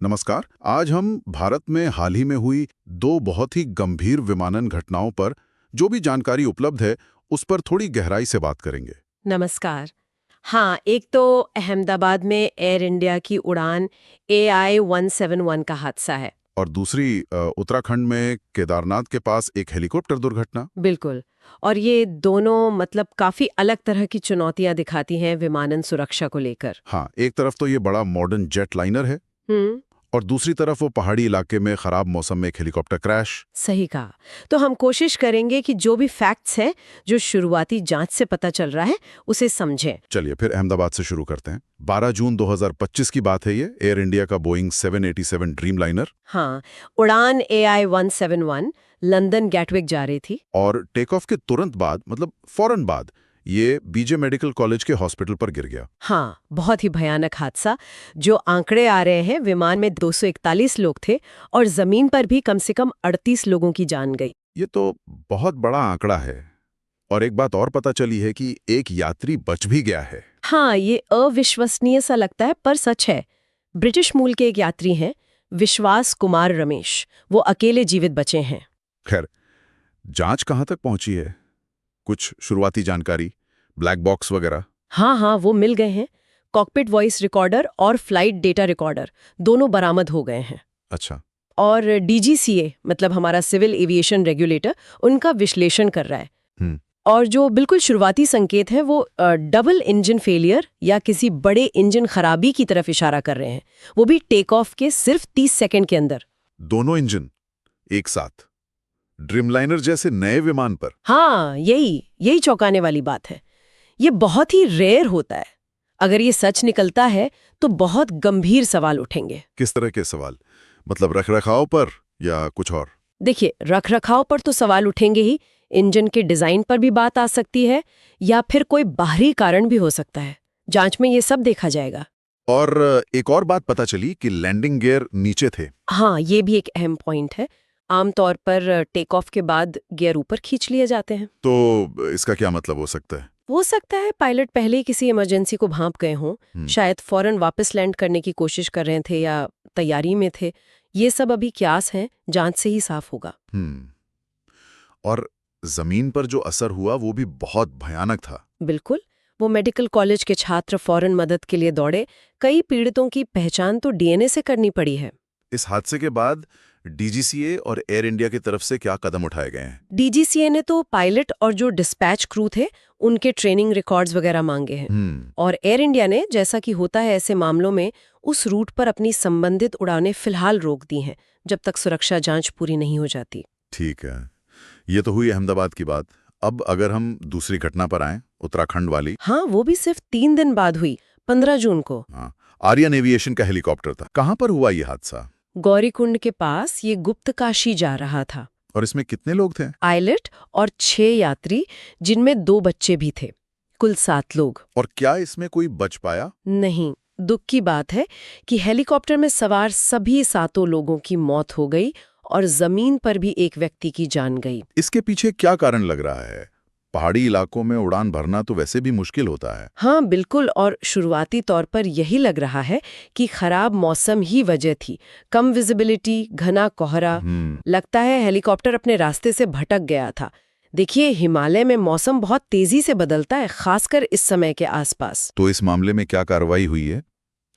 नमस्कार। आज हम भारत में हाल ही में हुई दो बहुत ही गंभीर विमानन घटनाओं पर जो भी जानकारी उपलब्ध है उस पर थोड़ी गहराई से बात करेंगे। नमस्कार। हाँ, एक तो अहमदाबाद में एयर इंडिया की उड़ान AI-171 का हादसा है। और दूसरी उत्तराखंड में केदारनाथ के पास एक हेलीकॉप्टर दुर्घटना। बिल्कुल। और ये दोनों मतलब काफी अलग तरह की चुनौतियां दिखाती हैं विमानन सुरक्षा को लेकर। हाँ, एक तरफ तो ये बड़ा मॉडर्न जेट लाइनर है हम्म। और दूसरी तरफ वो पहाड़ी इलाके में खराब मौसम में एक हेलीकॉप्टर क्रैश। सही कहा। तो हम कोशिश करेंगे कि जो भी फैक्ट्स हैं, जो शुरुआती जांच से पता चल रहा है, उसे समझें। चलिए फिर अहमदाबाद से शुरू करते हैं। 12 जून 2025 की बात है ये। एयर इंडिया का बोइंग 787 ड्रीम लाइनर हाँ, उड़ान AI-171 लंदन गैटविक जा रही थी। और टेक ऑफ के तुरंत बाद, मतलब फौरन बाद, ये बीजे मेडिकल कॉलेज के हॉस्पिटल पर गिर गया। हाँ, बहुत ही भयानक हादसा। जो आंकड़े आ रहे हैं, विमान में 241 लोग थे और जमीन पर भी कम से कम 38 लोगों की जान गई। ये तो बहुत बड़ा आंकड़ा है। और एक बात और पता चली है कि एक यात्री बच भी गया है। हाँ, ये अविश्वसनीय सा लगता है पर सच है। ब्रिटिश मूल के एक यात्री हैं, विश्वास कुमार रमेश। वो अकेले जीवित बचे हैं। खैर, जांच कहाँ तक पहुंची है? कुछ शुरुआती जानकारी, ब्लैक बॉक्स वगैरह? हाँ, वो मिल गए हैं। कॉकपिट वॉइस रिकॉर्डर और फ्लाइट डेटा रिकॉर्डर दोनों बरामद हो गए हैं। अच्छा। और DGCA मतलब हमारा सिविल एविएशन रेगुलेटर उनका विश्लेषण कर रहा है। हम्म। और जो बिल्कुल शुरुआती संकेत है वो डबल इंजन फेलियर या किसी बड़े इंजन खराबी की तरफ इशारा कर रहे हैं, वो भी टेक ऑफ के सिर्फ 30 सेकंड के अंदर। दोनों इंजन एक साथ ड्रीमलाइनर जैसे नए विमान पर? हाँ, यही चौंकाने वाली बात है। ये बहुत ही रेयर होता है। अगर ये सच निकलता है तो बहुत गंभीर सवाल उठेंगे। किस तरह के सवाल? मतलब रखरखाव पर या कुछ और? देखिए, रखरखाव पर तो सवाल उठेंगे ही। इंजन के डिजाइन पर भी बात आ सकती है या फिर कोई बाहरी कारण भी हो सकता है। जांच में ये सब देखा जाएगा। और एक और बात पता चली कि लैंडिंग गियर नीचे थे। हाँ, ये भी एक अहम पॉइंट है। आमतौर पर टेक ऑफ के बाद गियर ऊपर खींच लिए जाते हैं। तो इसका क्या मतलब हो सकता है? हो सकता है पायलट पहले ही किसी इमरजेंसी को भांप गए हों, शायद फौरन वापस लैंड करने की कोशिश कर रहे थे या तैयारी में थे। ये सब अभी क्यास हैं, जांच से ही साफ होगा। और जमीन पर जो असर हुआ वो भी बहुत भयानक था। बिल्कुल। वो मेडिकल कॉलेज के छात्र फौरन मदद के लिए दौड़े। कई पीड़ितों की पहचान तो DNA से करनी पड़ी है। इस हादसे के बाद DGCA और एयर इंडिया की तरफ से क्या कदम उठाए गए हैं? DGCA ने तो पायलट और जो डिस्पैच क्रू थे उनके ट्रेनिंग रिकॉर्ड्स वगैरह मांगे हैं। और एयर इंडिया ने, जैसा कि होता है ऐसे मामलों में, उस रूट पर अपनी संबंधित उड़ानें फिलहाल रोक दी हैं जब तक सुरक्षा जांच पूरी नहीं हो जाती। ठीक है, ये तो हुई अहमदाबाद की बात। अब अगर हम दूसरी घटना पर आएं, उत्तराखंड वाली। हाँ, वो भी सिर्फ 3 दिन बाद हुई, 15 जून को। हाँ, आर्यन एविएशन का हेलीकॉप्टर था। कहाँ पर हुआ ये हादसा? गौरीकुंड के पास ये गुप्तकाशी जा रहा था। और इसमें कितने लोग थे? पायलट और 6 यात्री, जिनमें 2 बच्चे भी थे। कुल 7 लोग। और क्या इसमें कोई बच पाया? नहीं। दुख की बात है कि हेलीकॉप्टर में सवार सभी 7 लोगों की मौत हो गई और जमीन पर भी एक व्यक्ति की जान गई। इसके पीछे क्या कारण लग रहा है? पहाड़ी इलाकों में उड़ान भरना तो वैसे भी मुश्किल होता है। हाँ, बिल्कुल। और शुरुआती तौर पर यही लग रहा है कि खराब मौसम ही वजह थी। कम विजिबिलिटी, घना कोहरा। लगता है हेलीकॉप्टर अपने रास्ते से भटक गया था। देखिए, हिमालय में मौसम बहुत तेजी से बदलता है, खासकर इस समय के आसपास। तो इस मामले में क्या कार्रवाई हुई है?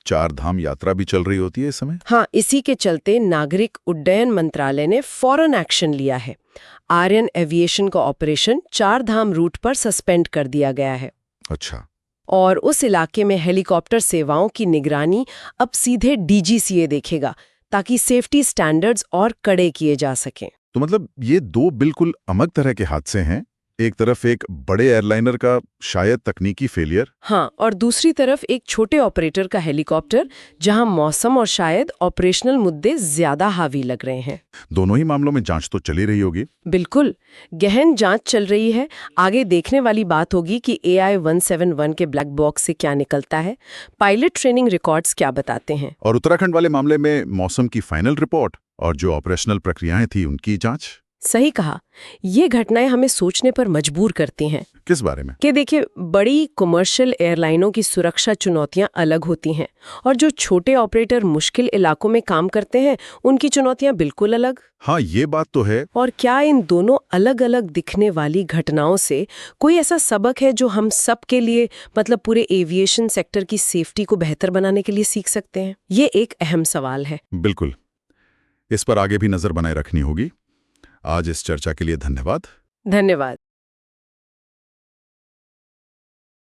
4 धाम यात्रा भी चल रही होती है इस समय। हाँ, इसी के चलते नागरिक उड्डयन मंत्रालय ने फौरन एक्शन लिया है। आर्यन एविएशन का ऑपरेशन 4 धाम रूट पर सस्पेंड कर दिया गया है। अच्छा। और उस इलाके में हेलीकॉप्टर सेवाओं की निगरानी अब सीधे DGCA देखेगा, ताकि सेफ्टी स्टैंडर्ड्स और कड़े किए जा सकें। तो मतलब ये 2 बिल्कुल अलग तरह के हादसे हैं। एक तरफ एक बड़े एयरलाइनर का शायद तकनीकी फेलियर। हाँ, और दूसरी तरफ एक छोटे ऑपरेटर का हेलीकॉप्टर, जहां मौसम और शायद ऑपरेशनल मुद्दे ज्यादा हावी लग रहे हैं। दोनों ही मामलों में जांच तो चली रही होगी। बिल्कुल, गहन जांच चल रही है। आगे देखने वाली बात होगी कि AI-171 के ब्लैक बॉक्स से क्या निकलता है, पायलट ट्रेनिंग रिकॉर्ड्स क्या बताते हैं। और उत्तराखंड वाले मामले में मौसम की फाइनल रिपोर्ट और जो ऑपरेशनल प्रक्रियाएं थी उनकी जांच। सही कहा। ये घटनाएं हमें सोचने पर मजबूर करती हैं किस बारे में? कि देखिए, बड़ी कमर्शियल एयरलाइनों की सुरक्षा चुनौतियां अलग होती हैं और जो छोटे ऑपरेटर मुश्किल इलाकों में काम करते हैं उनकी चुनौतियां बिल्कुल अलग। हाँ, ये बात तो है। और क्या इन दोनों अलग अलग दिखने वाली घटनाओं से कोई ऐसा सबक है जो हम सब के लिए, मतलब पूरे एविएशन सेक्टर की सेफ्टी को बेहतर बनाने के लिए सीख सकते हैं? ये एक अहम सवाल है। बिल्कुल, इस पर आगे भी नजर बनाए रखनी होगी। आज इस चर्चा के लिए धन्यवाद। धन्यवाद।